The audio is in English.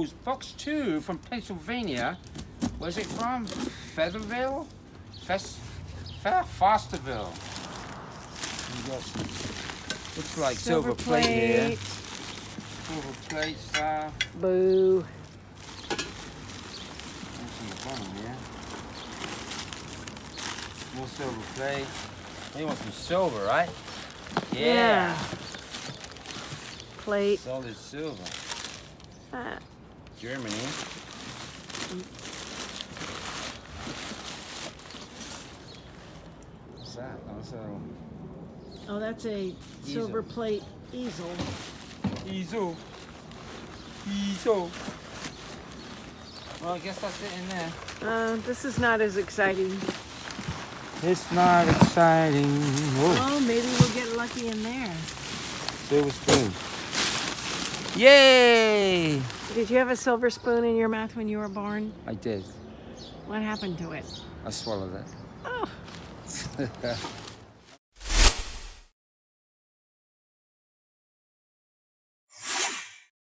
Fox. Fox 2 from Pennsylvania. Where's it from? Featherville? Fosterville. You got some, looks like silver plate here. Silver plate stuff. Boo. Here. More silver plate. You want some silver, right? Yeah. Plate. Solid silver. Germany. What's that? Oh, that's a silver plate easel. Easel. Well, I guess that's it in there. This is not as exciting. It's not exciting. Whoa. Oh, maybe we'll get lucky in there. Silver spoon. Yay! Did you have a silver spoon in your mouth when you were born? I did. What happened to it? I swallowed it. Oh.